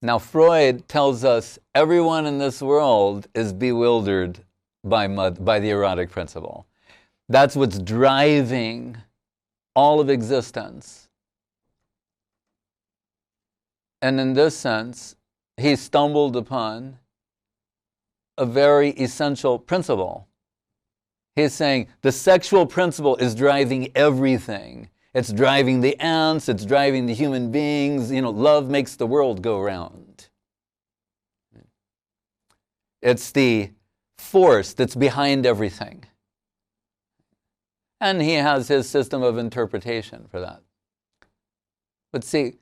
Now, Freud tells us everyone in this world is bewildered by the erotic principle. That's what's driving all of existence. And in this sense, he stumbled upon a very essential principle. He's saying the sexual principle is driving everything. It's driving the ants, it's driving the human beings. You know, love makes the world go round. It's the force that's behind everything. And he has his system of interpretation for that. But see,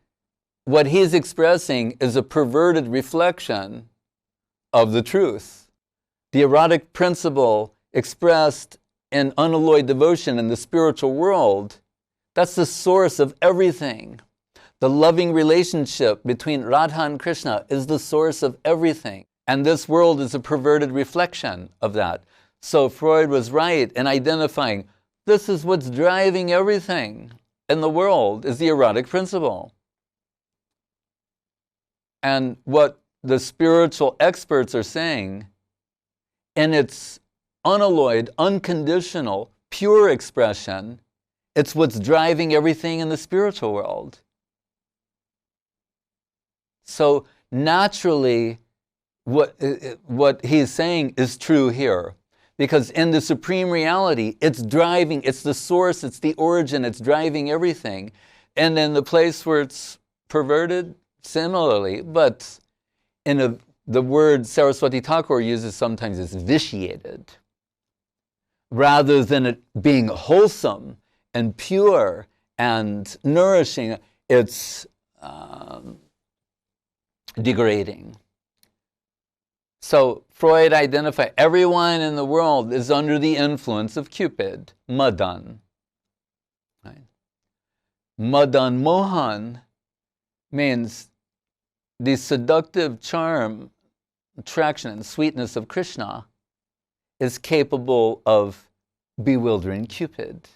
what he's expressing is a perverted reflection of the truth. The erotic principle expressed in unalloyed devotion in the spiritual world, that's the source of everything. The loving relationship between Radha and Krishna is the source of everything. And this world is a perverted reflection of that. So Freud was right in identifying this is what's driving everything in the world, is the erotic principle. And what the spiritual experts are saying, in its unalloyed, unconditional, pure expression, it's what's driving everything in the spiritual world. So naturally, what he's saying is true here. Because in the supreme reality, it's driving, it's the source, it's the origin, it's driving everything. And in the place where it's perverted, similarly, but in the word Saraswati Thakur uses sometimes is vitiated. Rather than it being wholesome and pure and nourishing, it's degrading. So Freud identified everyone in the world is under the influence of Cupid, Madan. Right? Madan Mohan means the seductive charm, attraction, and sweetness of Krishna is capable of bewildering Cupid.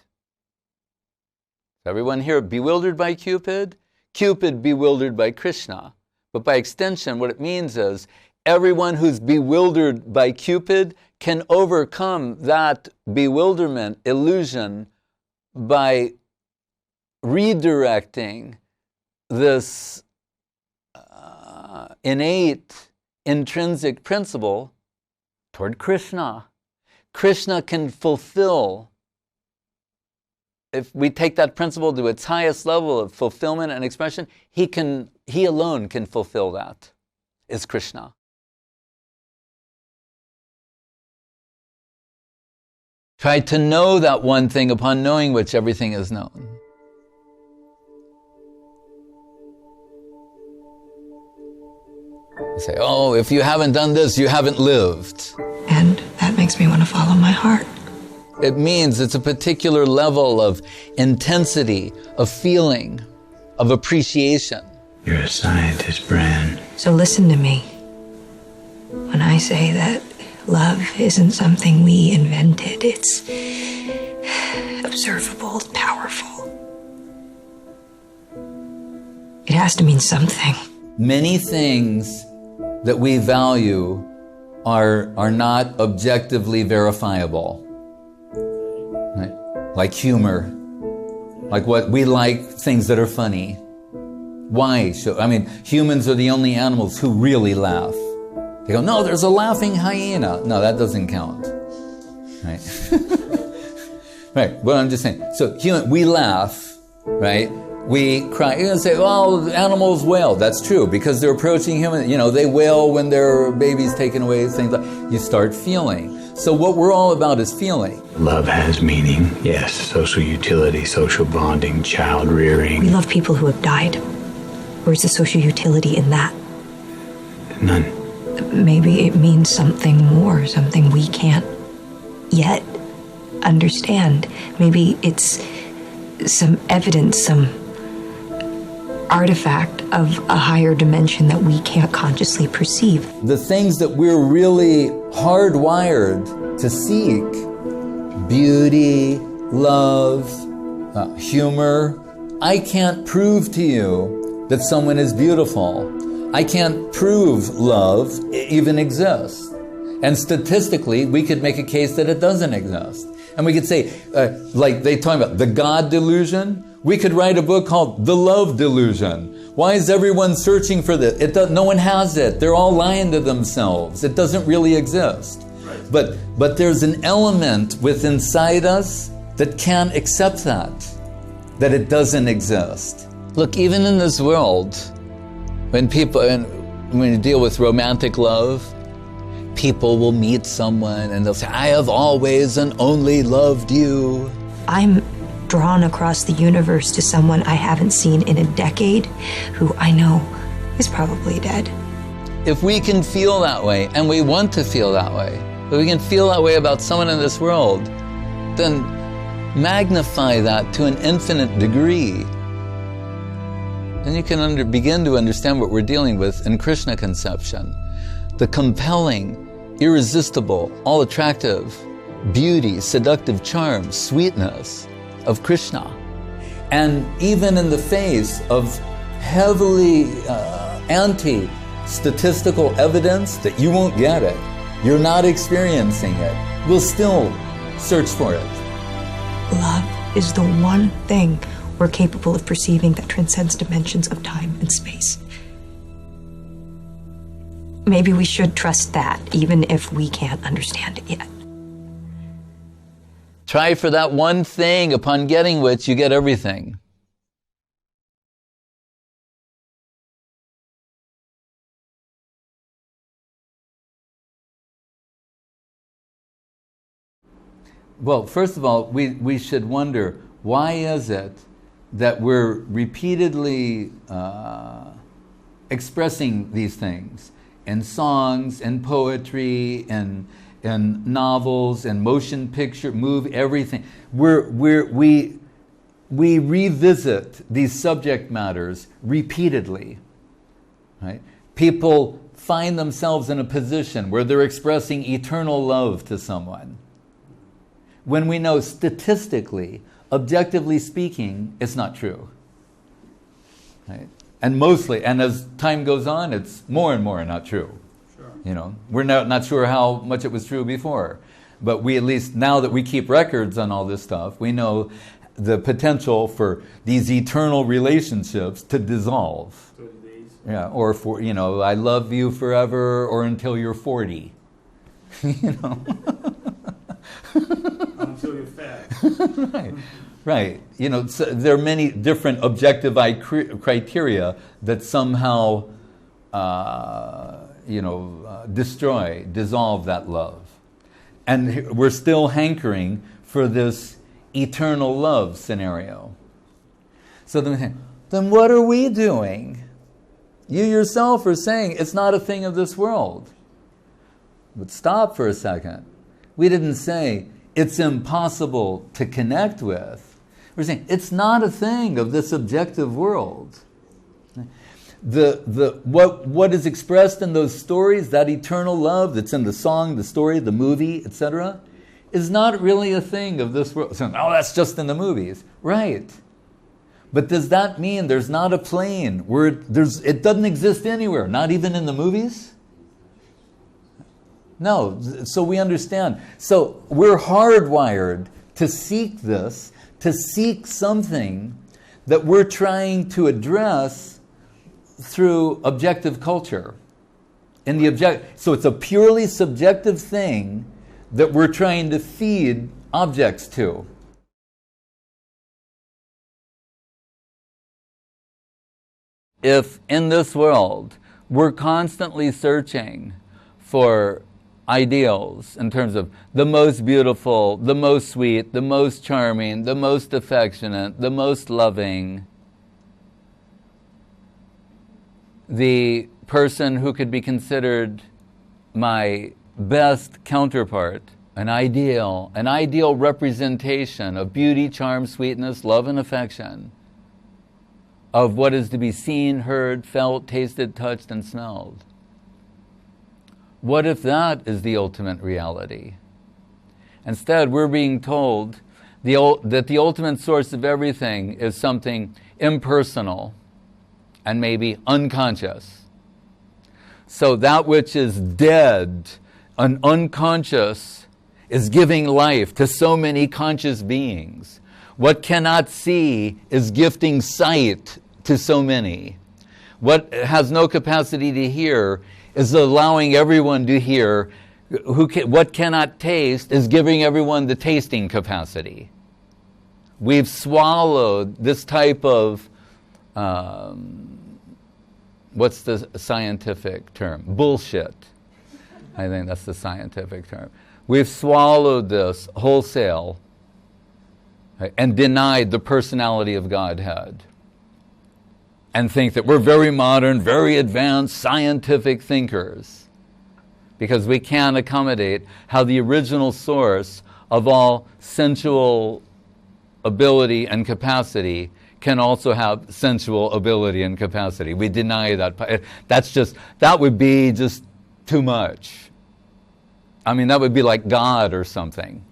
Everyone here bewildered by Cupid? Cupid bewildered by Krishna. But by extension, what it means is everyone who's bewildered by Cupid can overcome that bewilderment, illusion, by redirecting this innate, intrinsic principle toward Krishna. Krishna can fulfill. If we take that principle to its highest level of fulfillment and expression, he alone can fulfill that, is Krishna. Try to know that one thing upon knowing which everything is known. You say, oh, if you haven't done this, you haven't lived. And that makes me want to follow my heart. It means it's a particular level of intensity, of feeling, of appreciation. You're a scientist, Bran. So listen to me. When I say that love isn't something we invented, it's observable, powerful. It has to mean something. Many things that we value are not objectively verifiable. Right? Like humor. Like what we like, things that are funny. Why? Humans are the only animals who really laugh. They go, no, there's a laughing hyena. No, that doesn't count. Right? Right, well, I'm just saying. So we laugh, right? We cry. You're going to say, well, animals wail. That's true, because they're approaching humans. They wail when their baby's taken away, things like that. You start feeling. So what we're all about is feeling. Love has meaning, yes. Social utility, social bonding, child rearing. We love people who have died. Where's the social utility in that? None. Maybe it means something more, something we can't yet understand. Maybe it's some evidence, some artifact of a higher dimension that we can't consciously perceive. The things that we're really hardwired to seek, beauty, love, humor, I can't prove to you that someone is beautiful. I can't prove love even exists. And statistically, we could make a case that it doesn't exist. And we could say, like they talk about the God delusion, we could write a book called The Love Delusion. Why is everyone searching for this? No one has it. They're all lying to themselves. It doesn't really exist. Right. But there's an element within inside us that can't accept that it doesn't exist. Look, even in this world, when you deal with romantic love, people will meet someone and they'll say, I have always and only loved you. I'm drawn across the universe to someone I haven't seen in a decade who I know is probably dead. If we can feel that way, and we want to feel that way, if we can feel that way about someone in this world, then magnify that to an infinite degree. Then you can begin to understand what we're dealing with in Krishna conception. The compelling, irresistible, all attractive beauty, seductive charm, sweetness of Krishna. And even in the face of heavily anti-statistical evidence that you won't get it, you're not experiencing it, we'll still search for it. Love is the one thing we're capable of perceiving that transcends dimensions of time and space. Maybe we should trust that, even if we can't understand it yet. Try for that one thing upon getting which you get everything. Well, first of all, we should wonder, why is it that we're repeatedly expressing these things in songs, in poetry, in novels, in motion picture, everything. We revisit these subject matters repeatedly, right? People find themselves in a position where they're expressing eternal love to someone, when we know statistically, objectively speaking, it's not true. Right? And mostly, and as time goes on, it's more and more not true. Sure. You know, we're not sure how much it was true before. But we, at least now that we keep records on all this stuff, we know the potential for these eternal relationships to dissolve. 30 days. Yeah, or for, I love you forever or until you're 40. Until you're fat. Right. Right. So there are many different objective criteria that somehow, dissolve that love. And we're still hankering for this eternal love scenario. So then what are we doing? You yourself are saying it's not a thing of this world. But stop for a second. We didn't say it's impossible to connect with. We're saying it's not a thing of this objective world. What is expressed in those stories, that eternal love that's in the song, the story, the movie, etc., is not really a thing of this world. So, that's just in the movies. Right. But does that mean there's not a plane where it doesn't exist anywhere, not even in the movies? No, so we understand. So we're hardwired to seek this, to seek something that we're trying to address through objective culture. So it's a purely subjective thing that we're trying to feed objects to. If in this world we're constantly searching for ideals in terms of the most beautiful, the most sweet, the most charming, the most affectionate, the most loving, the person who could be considered my best counterpart, an ideal representation of beauty, charm, sweetness, love, and affection, of what is to be seen, heard, felt, tasted, touched, and smelled. What if that is the ultimate reality? Instead, we're being told that the ultimate source of everything is something impersonal and maybe unconscious. So that which is dead and unconscious is giving life to so many conscious beings. What cannot see is gifting sight to so many. What has no capacity to hear is allowing everyone to hear. What cannot taste is giving everyone the tasting capacity. We've swallowed this type of, what's the scientific term? Bullshit. I think that's the scientific term. We've swallowed this wholesale, right, and denied the personality of Godhead. And think that we're very modern, very advanced, scientific thinkers. Because we can't accommodate how the original source of all sensual ability and capacity can also have sensual ability and capacity. We deny that. That would be just too much. I mean, that would be like God or something.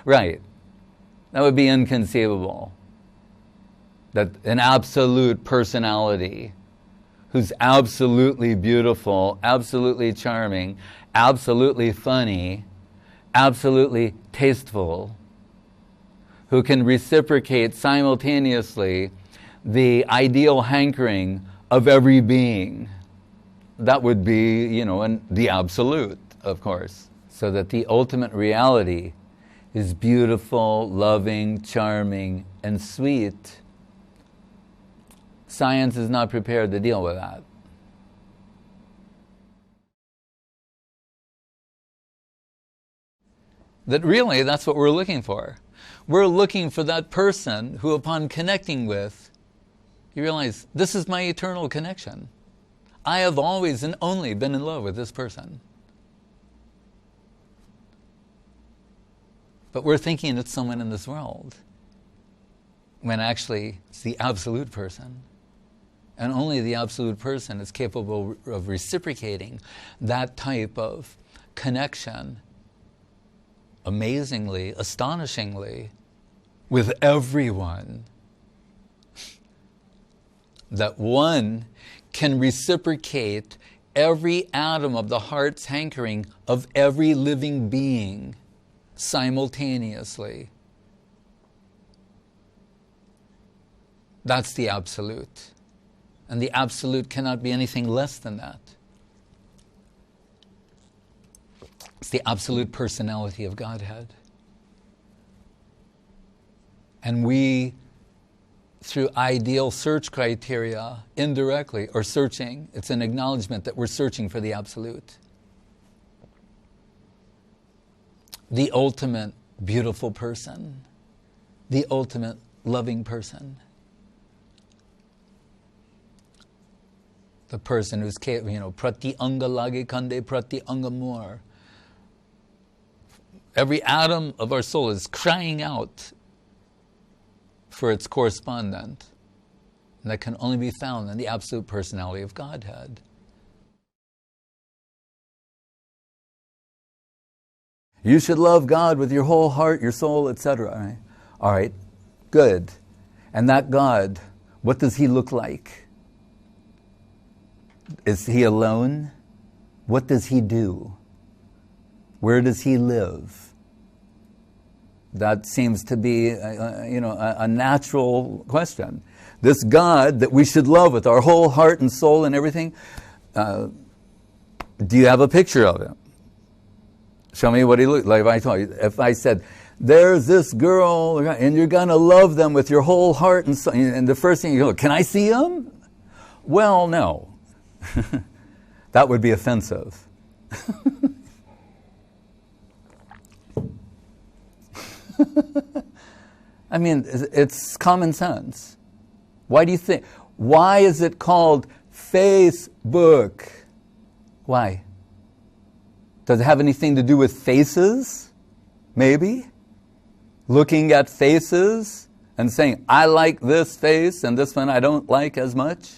Right. That would be inconceivable. That an absolute personality who's absolutely beautiful, absolutely charming, absolutely funny, absolutely tasteful, who can reciprocate simultaneously the ideal hankering of every being. That would be, the absolute, of course. So that the ultimate reality is beautiful, loving, charming, and sweet. Science is not prepared to deal with that. That really, that's what we're looking for. We're looking for that person who, upon connecting with, you realize, this is my eternal connection. I have always and only been in love with this person. But we're thinking it's someone in this world, when actually it's the absolute person. And only the absolute person is capable of reciprocating that type of connection, amazingly, astonishingly, with everyone. That one can reciprocate every atom of the heart's hankering of every living being simultaneously. That's the absolute. And the absolute cannot be anything less than that. It's the absolute personality of Godhead. And we, through ideal search criteria, indirectly are searching. It's an acknowledgement that we're searching for the absolute. The ultimate beautiful person. The ultimate loving person. The person who's, prati anga lage kande prati anga mor. Every atom of our soul is crying out for its correspondent. And that can only be found in the absolute personality of Godhead. You should love God with your whole heart, your soul, etc. Right? All right, good. And that God, what does He look like? Is He alone? What does He do? Where does He live? That seems to be, a natural question. This God that we should love with our whole heart and soul and everything, do you have a picture of Him? Show me what He looks like. If I said, there's this girl, and you're going to love them with your whole heart and soul, and the first thing you go, can I see Him? Well, no. That would be offensive. I mean, it's common sense. Why do you think? Why is it called Facebook? Why? Does it have anything to do with faces? Maybe? Looking at faces and saying, I like this face and this one I don't like as much?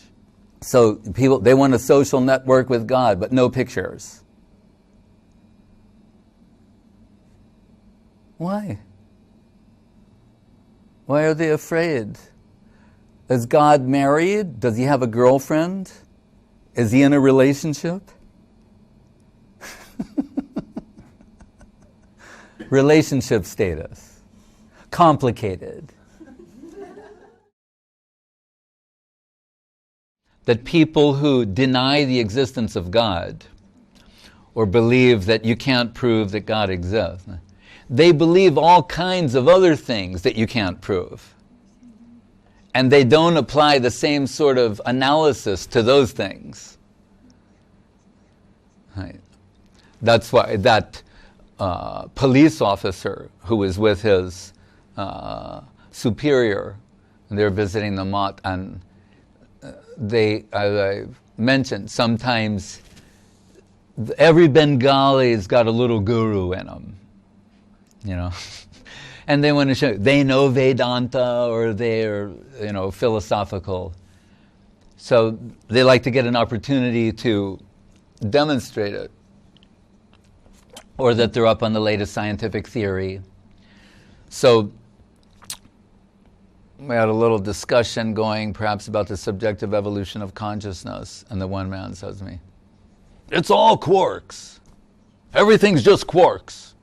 So people, they want a social network with God, but no pictures. Why? Why are they afraid? Is God married? Does He have a girlfriend? Is he in a relationship? Relationship status. Complicated. That people who deny the existence of God or believe that you can't prove that God exists, they believe all kinds of other things that you can't prove. And they don't apply the same sort of analysis to those things. Right. That's why that police officer who was with his superior, and they're visiting the mott, and as I mentioned, sometimes every Bengali's got a little guru in them, you know. And they want to show they know Vedanta or they're, you know, philosophical. So they like to get an opportunity to demonstrate it, or that they're up on the latest scientific theory. So we had a little discussion going perhaps about the subjective evolution of consciousness, and the one man says to me, "It's all quarks. Everything's just quarks.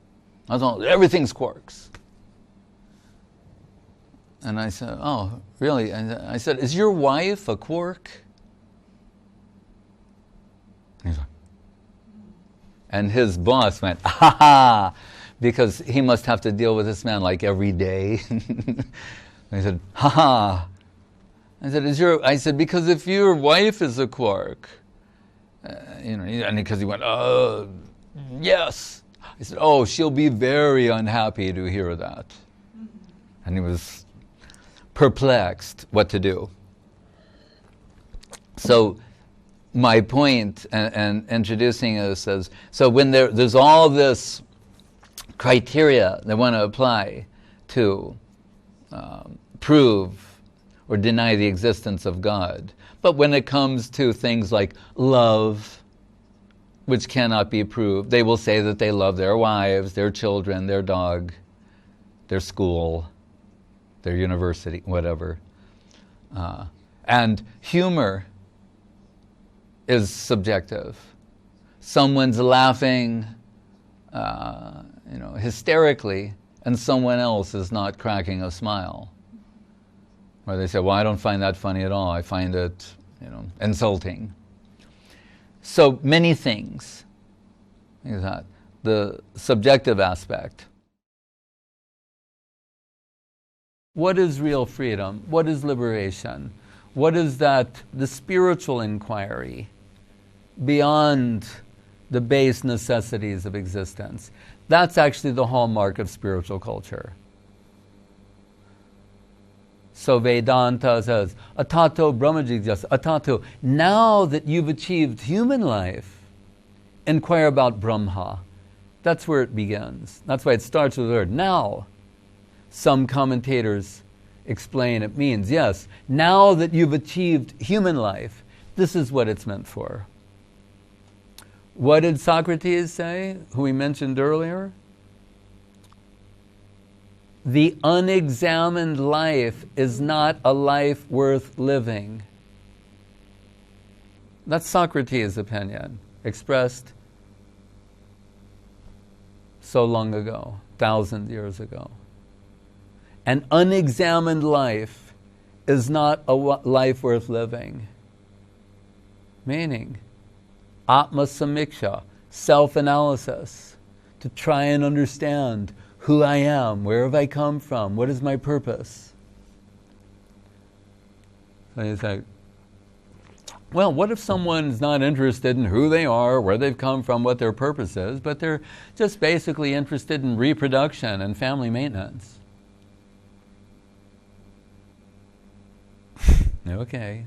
That's all. Everything's quarks." And I said, "Oh, really?" And I said, "Is your wife a quark?" He's like, and his boss went, "Ha ha," because he must have to deal with this man like every day. I said, "Ha ha." I said, "Because if your wife is a quark," you know, and because he went, "Yes." I said, "Oh, she'll be very unhappy to hear that." And he was perplexed what to do. So my point and introducing this is, so when there's all this criteria they want to apply to prove or deny the existence of God, but when it comes to things like love, which cannot be proved, they will say that they love their wives, their children, their dog, their school, their university, whatever. And humor is subjective. Someone's laughing, hysterically, and someone else is not cracking a smile. Or they say, "Well, I don't find that funny at all. I find it, insulting." So many things. Is that the subjective aspect. What is real freedom? What is liberation? What is that, the spiritual inquiry beyond the base necessities of existence? That's actually the hallmark of spiritual culture. So Vedanta says, atato brahmajigyasa, atato, now that you've achieved human life, inquire about Brahma. That's where it begins. That's why it starts with the word now. Some commentators explain it means, yes, now that you've achieved human life, this is what it's meant for. What did Socrates say, who we mentioned earlier? The unexamined life is not a life worth living. That's Socrates' opinion, expressed so long ago, 1,000 years ago. An unexamined life is not a life worth living. Meaning, Atma Samiksha, self-analysis, to try and understand who I am, where have I come from, what is my purpose. So you say, well, what if someone's not interested in who they are, where they've come from, what their purpose is, but they're just basically interested in reproduction and family maintenance? Okay.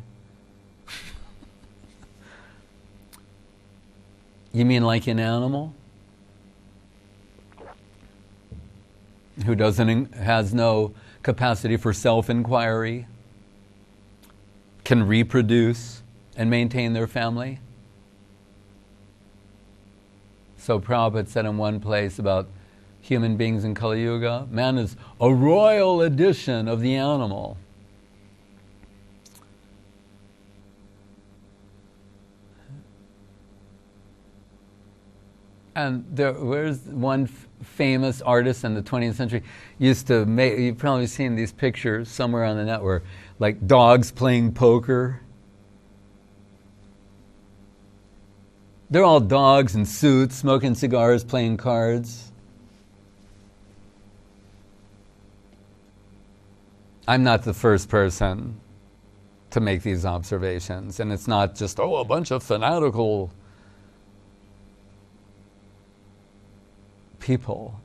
You mean like an animal who has no capacity for self-inquiry, can reproduce and maintain their family? So Prabhupada said in one place about human beings in Kali Yuga, man is a royal edition of the animal. And where's one famous artist in the 20th century used to make, you've probably seen these pictures somewhere on the net where like dogs playing poker. They're all dogs in suits, smoking cigars, playing cards. I'm not the first person to make these observations, and it's not just, a bunch of fanatical people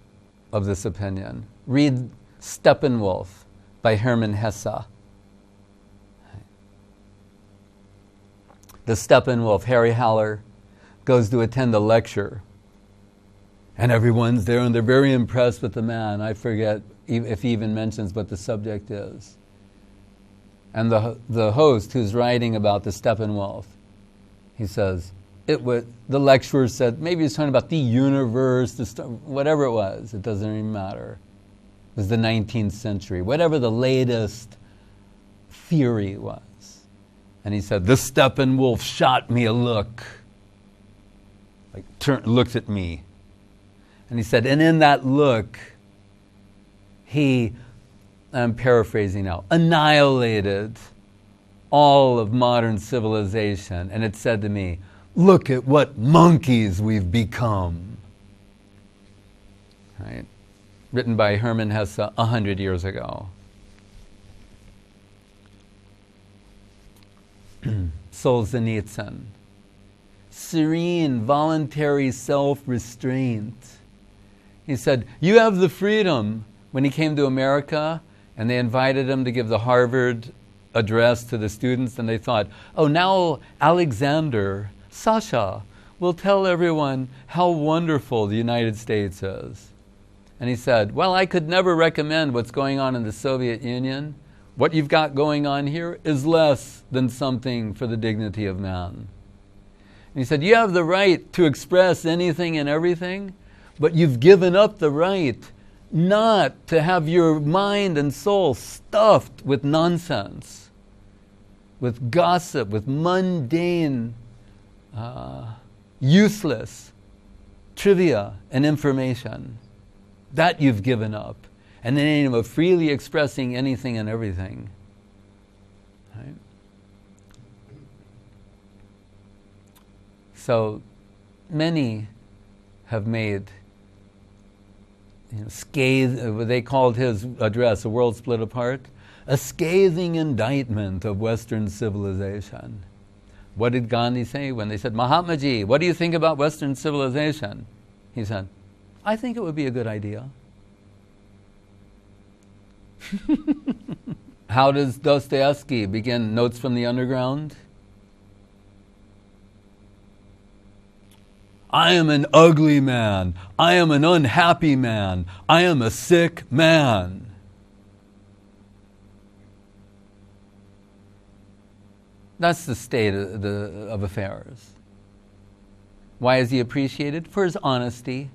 of this opinion. Read Steppenwolf by Hermann Hesse. The Steppenwolf, Harry Haller, goes to attend a lecture, and everyone's there, and they're very impressed with the man. I forget if he even mentions what the subject is. And the host, who's writing about the Steppenwolf, he says, the lecturer said, maybe he's talking about the universe, whatever it was, it doesn't even matter. It was the 19th century, whatever the latest theory was. And he said, the Steppenwolf shot me a look. Looked at me. And he said, and in that look, he, I'm paraphrasing now, annihilated all of modern civilization. And it said to me, look at what monkeys we've become. Right? Written by Hermann Hesse 100 years ago. Solzhenitsyn. Serene, voluntary self-restraint. He said, you have the freedom. When he came to America and they invited him to give the Harvard address to the students, and they thought, now Alexander, Sasha, will tell everyone how wonderful the United States is. And he said, well, I could never recommend what's going on in the Soviet Union. What you've got going on here is less than something for the dignity of man. And he said, you have the right to express anything and everything, but you've given up the right not to have your mind and soul stuffed with nonsense, with gossip, with mundane, useless trivia and information. That you've given up. And in the name of freely expressing anything and everything. Right? So many have made they called his address, A World Split Apart, a scathing indictment of Western civilization. What did Gandhi say when they said, Mahatmaji, what do you think about Western civilization? He said, I think it would be a good idea. How does Dostoevsky begin Notes from the Underground? I am an ugly man. I am an unhappy man. I am a sick man. That's the state of affairs. Why is he appreciated? For his honesty.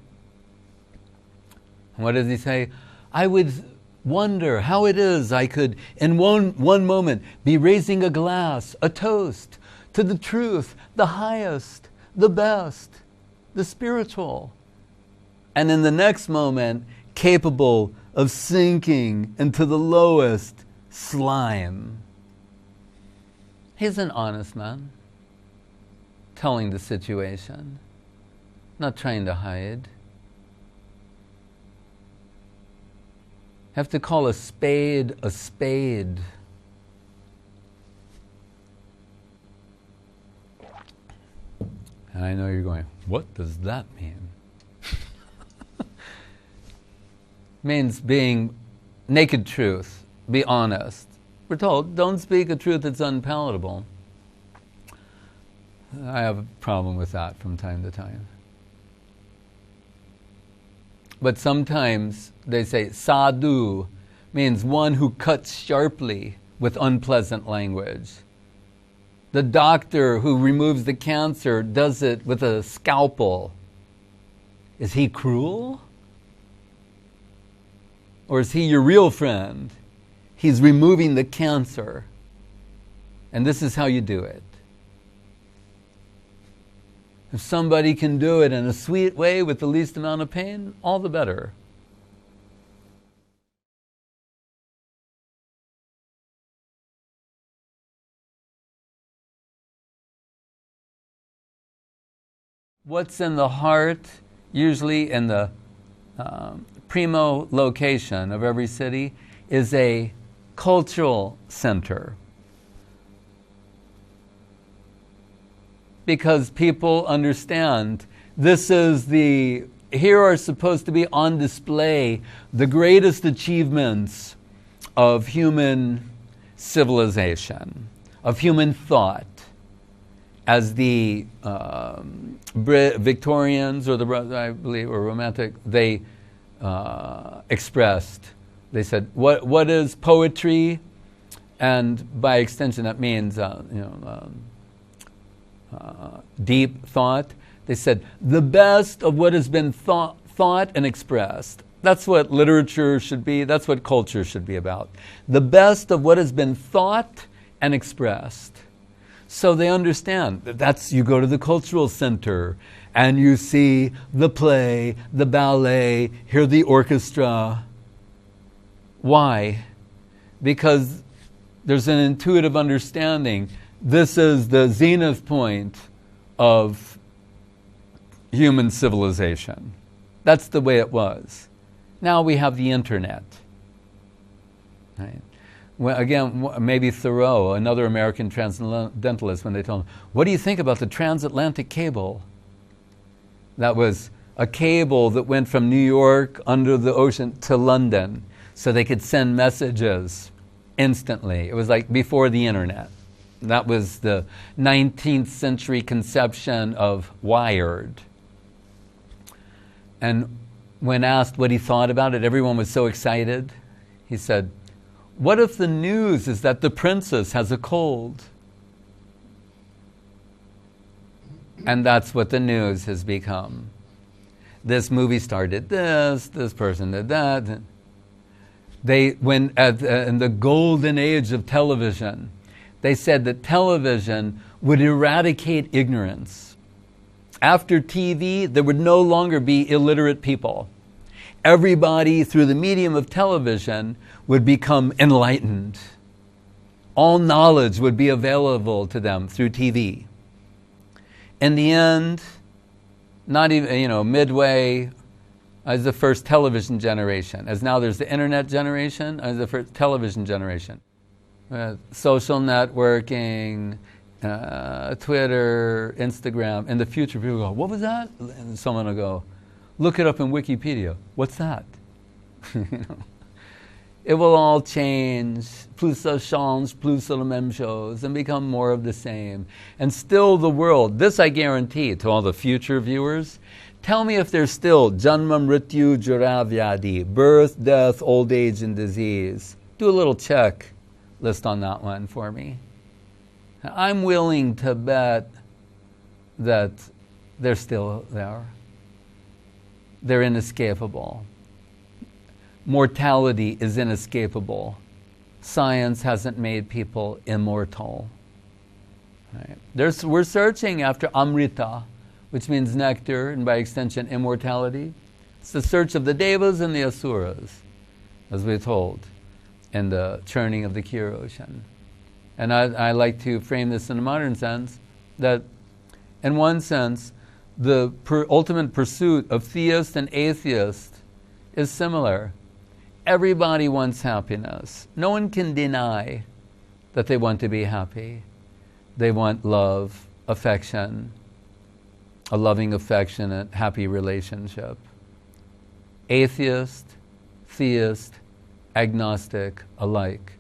What does he say? I would wonder how it is I could, in one moment, be raising a glass, a toast, to the truth, the highest, the best, the spiritual. And in the next moment, capable of sinking into the lowest slime. He's an honest man, telling the situation, not trying to hide. Have to call a spade a spade. And I know you're going, what does that mean? Means being naked truth, be honest. We're told, don't speak a truth that's unpalatable. I have a problem with that from time to time. But sometimes they say sadhu means one who cuts sharply with unpleasant language. The doctor who removes the cancer does it with a scalpel. Is he cruel? Or is he your real friend? He's removing the cancer. And this is how you do it. If somebody can do it in a sweet way with the least amount of pain, all the better. What's in the heart, usually in the primo location of every city, is a cultural center. Because people understand here are supposed to be on display the greatest achievements of human civilization, of human thought, as the Victorians or I believe, or Romantic, they expressed. They said, "What is poetry?" And by extension, that means deep thought. They said, the best of what has been thought and expressed. That's what literature should be. That's what culture should be about. The best of what has been thought and expressed. So they understand that you go to the cultural center and you see the play, the ballet, hear the orchestra. Why? Because there's an intuitive understanding. This is the zenith point of human civilization. That's the way it was. Now we have the internet. Right? Well, again, maybe Thoreau, another American transcendentalist, when they told him, "What do you think about the transatlantic cable?" That was a cable that went from New York under the ocean to London so they could send messages instantly. It was like before the internet. That was the 19th century conception of wired. And when asked what he thought about it, everyone was so excited. He said, "What if the news is that the princess has a cold?" And that's what the news has become. This movie star did this person did that. In the golden age of television, they said that television would eradicate ignorance. After TV, there would no longer be illiterate people. Everybody, through the medium of television, would become enlightened. All knowledge would be available to them through TV. In the end, not even, midway as the first television generation. As now there's the internet generation, as the first television generation. Social networking, Twitter, Instagram. In the future, people go, "What was that?" And someone will go, "Look it up in Wikipedia. What's that?" It will all change, plus ça change, plus c'est la même chose, and become more of the same. And still the world, this I guarantee to all the future viewers, tell me if there's still Janma Mrityu Jara Vyadi, birth, death, old age, and disease. Do a little check list on that one for me. I'm willing to bet that they're still there. They're inescapable. Mortality is inescapable. Science hasn't made people immortal. Right? We're searching after Amrita, which means nectar, and by extension, immortality. It's the search of the Devas and the Asuras, as we're told, in the churning of the Kir ocean. And I like to frame this in a modern sense, that in one sense, the ultimate pursuit of theist and atheist is similar. Everybody wants happiness. No one can deny that they want to be happy. They want love, affection, a loving, affectionate, happy relationship. Atheist, theist, agnostic, alike.